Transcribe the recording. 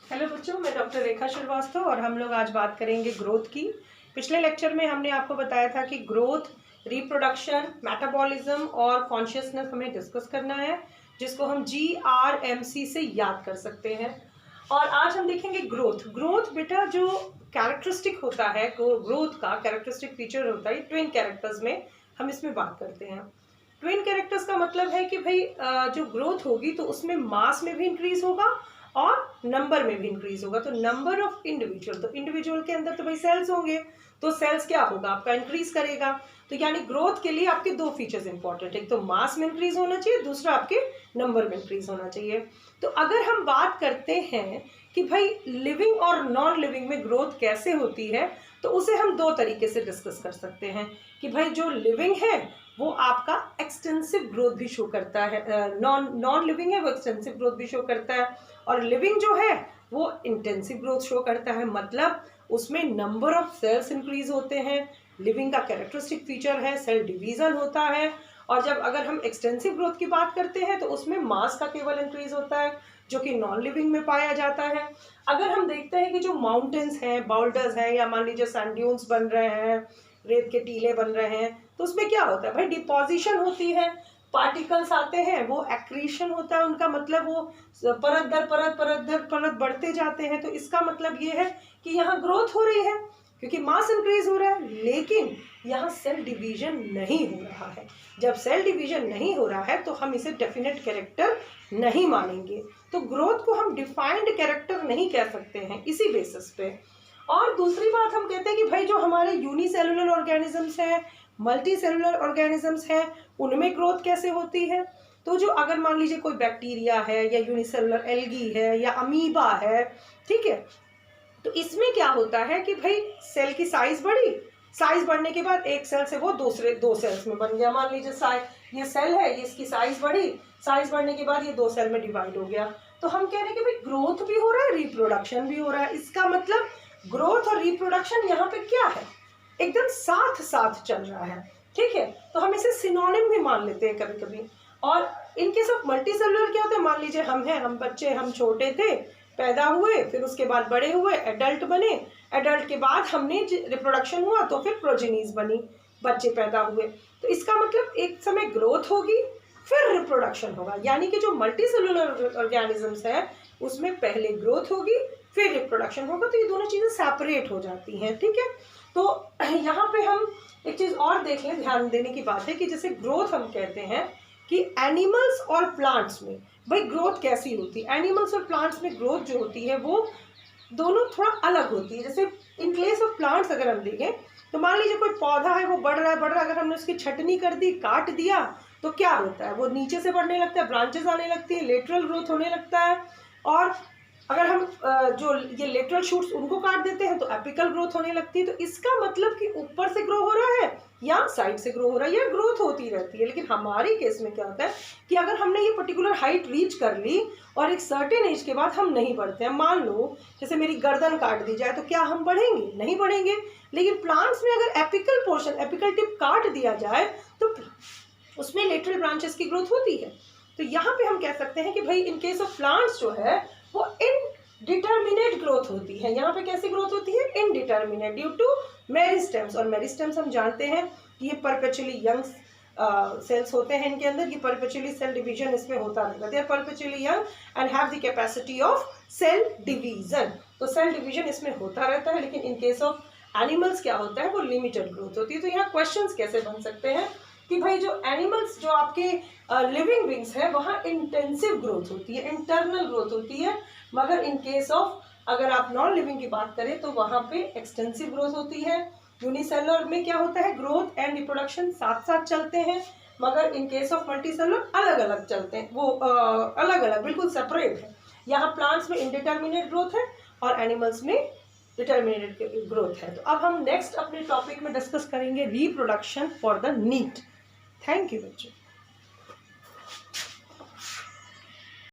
Hello बच्चों, मैं doctor रेखा श्रीवास्तव और हम लोग आज बात करेंगे ग्रोथ की। पिछले लेक्चर में हमने आपको बताया था कि ग्रोथ, रिप्रोडक्शन, मेटाबॉलिज्म और कॉन्शियसनेस हमें डिस्कस करना है, जिसको हम GRMC से याद कर सकते हैं। और आज हम देखेंगे ग्रोथ। ग्रोथ बेटा जो कैरेक्टरिस्टिक होता है, ग्रोथ का कैरेक्टरिस्टिक फीचर होता है ट्विन कैरेक्टर्स में, हम इसमें बात करते हैं। ट्विन कैरेक्टर्स का मतलब है कि भाई जो ग्रोथ होगी तो उसमें मास में भी इंक्रीज होगा और नंबर में भी इंक्रीज होगा। तो नंबर ऑफ इंडिविजुअल, तो इंडिविजुअल के अंदर तो भाई सेल्स होंगे, तो सेल्स क्या होगा आपका, इंक्रीज करेगा। तो यानी ग्रोथ के लिए आपके दो फीचर्स इंपॉर्टेंट है, एक तो मास में इंक्रीज होना चाहिए, दूसरा आपके नंबर में इंक्रीज होना चाहिए। तो अगर हम बात करते हैं कि भाई लिविंग और नॉन लिविंग में ग्रोथ कैसे होती है, तो उसे हम दो तरीके से डिस्कस कर सकते हैं कि भाई जो लिविंग है वो आपका एक्सटेंसिव ग्रोथ भी शो करता है, नॉन लिविंग है वो एक्सटेंसिव ग्रोथ भी शो करता है, और लिविंग जो है वो इंटेंसिव ग्रोथ शो करता है। मतलब उसमें नंबर ऑफ सेल्स इंक्रीज होते हैं, लिविंग का कैरेक्टरिस्टिक फीचर है सेल डिवीजन होता है। और जब अगर हम एक्सटेंसिव ग्रोथ की बात करते हैं तो उसमें मास का केवल इंक्रीज होता है, जो कि नॉन लिविंग में पाया जाता है। अगर हम देखते हैं कि जो माउंटेन्स हैं, बाउल्डर्स हैं, या मान लीजिए सैंड ड्यून्स बन रहे हैं, रेत के टीले बन रहे हैं, तो उसमें क्या होता है भाई, डिपोजिशन होती है, पार्टिकल्स आते हैं, वो एक्रीशन होता है उनका, मतलब वो परत दर परत परत दर परत बढ़ते जाते हैं। तो इसका मतलब ये है कि यहाँ ग्रोथ हो रही है क्योंकि मास इंक्रीज हो रहा है, लेकिन यहाँ सेल डिवीजन नहीं हो रहा है। जब सेल डिवीजन नहीं हो रहा है तो हम इसे डेफिनेट कैरेक्टर नहीं मानेंगे। तो ग्रोथ को हम डिफाइंड कैरेक्टर नहीं कह सकते हैं इसी बेसिस पे। और दूसरी बात हम कहते हैं कि भाई जो हमारे यूनिसेलुलर ऑर्गेनिजम्स हैं, मल्टी सेलुलर ऑर्गेनिजम्स हैं, उनमें ग्रोथ कैसे होती है। तो जो अगर मान लीजिए कोई बैक्टीरिया है या यूनिसेलुलर एल्गी है या अमीबा है, ठीक है, तो इसमें क्या होता है कि भाई सेल की साइज बढ़ी, साइज बढ़ने के बाद एक सेल से वो दूसरे दो सेल्स में बन गया। मान लीजिए ये सेल है, ये इसकी साइज बढ़ी, साइज बढ़ने के बाद ये दो सेल में डिवाइड हो गया। तो हम कह रहे हैं कि भाई ग्रोथ भी हो रहा है, रिप्रोडक्शन भी हो रहा है। इसका मतलब ग्रोथ और रिप्रोडक्शन यहाँ पे क्या है, एकदम साथ साथ चल रहा है, ठीक है। तो हम इसे सिनोनिम भी मान लेते हैं कभी कभी। और इनके सब मल्टी सेलुलर क्या होता है, मान लीजिए हम बच्चे, हम छोटे थे, पैदा हुए, फिर उसके बाद बड़े हुए, एडल्ट बने, एडल्ट के बाद हमने रिप्रोडक्शन हुआ तो फिर प्रोजेनीज बनी, बच्चे पैदा हुए। तो इसका मतलब एक समय ग्रोथ होगी फिर रिप्रोडक्शन होगा, यानी कि जो मल्टी सेलुलर ऑर्गेनिजम्स है उसमें पहले ग्रोथ होगी फिर रिप्रोडक्शन होगा। तो ये दोनों चीजें सेपरेट हो जाती हैं, ठीक है। तो यहाँ पे हम एक चीज और देख लें, ध्यान देने की बात है कि जैसे ग्रोथ हम कहते हैं कि एनिमल्स और प्लांट्स में भाई ग्रोथ कैसी होती है। एनिमल्स और प्लांट्स में ग्रोथ जो होती है वो दोनों थोड़ा अलग होती है। जैसे इन केस ऑफ प्लांट्स अगर हम देखें तो मान लीजिए कोई पौधा है, वो बढ़ रहा है, अगर हमने उसकी छटनी कर दी, काट दिया, तो क्या होता है, वो नीचे से बढ़ने लगता है, ब्रांचेस आने लगती है, लेटरल ग्रोथ होने लगता है। और अगर हम जो ये लेटरल शूट्स उनको काट देते हैं तो एपिकल ग्रोथ होने लगती है। तो इसका मतलब कि ऊपर से ग्रो हो रहा है या साइड से ग्रो हो रहा है, या ग्रोथ होती रहती है। लेकिन हमारे केस में क्या होता है कि अगर हमने ये पर्टिकुलर हाइट रीच कर ली और एक सर्टेन एज के बाद हम नहीं बढ़ते हैं, मान लो जैसे मेरी गर्दन काट दी जाए, तो क्या हम बढ़ेंगे, नहीं बढ़ेंगे। लेकिन प्लांट्स में अगर एपिकल पोर्शन, एपिकल टिप काट दिया जाए तो उसमें लेटरल ब्रांचेस की ग्रोथ होती है। तो यहाँ पे हम कह सकते हैं कि भाई इन केस ऑफ प्लांट्स जो है वो इनडिटर्मिनेट ग्रोथ होती है। यहाँ पे कैसी ग्रोथ होती है, इनडिटर्मिनेट, ड्यू टू मेरिस्टेम्स। और मेरिस्टेम्स हम जानते हैं कि ये परपेचुअली यंग सेल्स होते हैं, इनके अंदर ये परपेचुअली सेल डिवीजन इसमें होता रहता है। They are perpetually young and have the capacity of cell division. तो सेल डिवीजन इसमें होता रहता है, लेकिन इन केस ऑफ एनिमल्स क्या होता है, वो लिमिटेड ग्रोथ होती है। तो यहाँ क्वेश्चंस कैसे बन सकते हैं कि भाई जो एनिमल्स, जो आपके लिविंग बींग्स है, वहाँ इंटेंसिव ग्रोथ होती है, इंटरनल ग्रोथ होती है। मगर इन केस ऑफ अगर आप नॉन लिविंग की बात करें तो वहाँ पे एक्सटेंसिव ग्रोथ होती है। यूनिसेलुलर में क्या होता है, ग्रोथ एंड रिप्रोडक्शन साथ साथ चलते हैं, मगर in case of multi cellular अलग अलग चलते हैं, वो अलग अलग बिल्कुल सेपरेट है। यहाँ प्लांट्स में इनडिटर्मिनेट ग्रोथ है और एनिमल्स में डिटर्मिनेट ग्रोथ है। तो अब हम नेक्स्ट अपने टॉपिक में डिस्कस करेंगे reproduction for the NEET. Thank you बच्चों।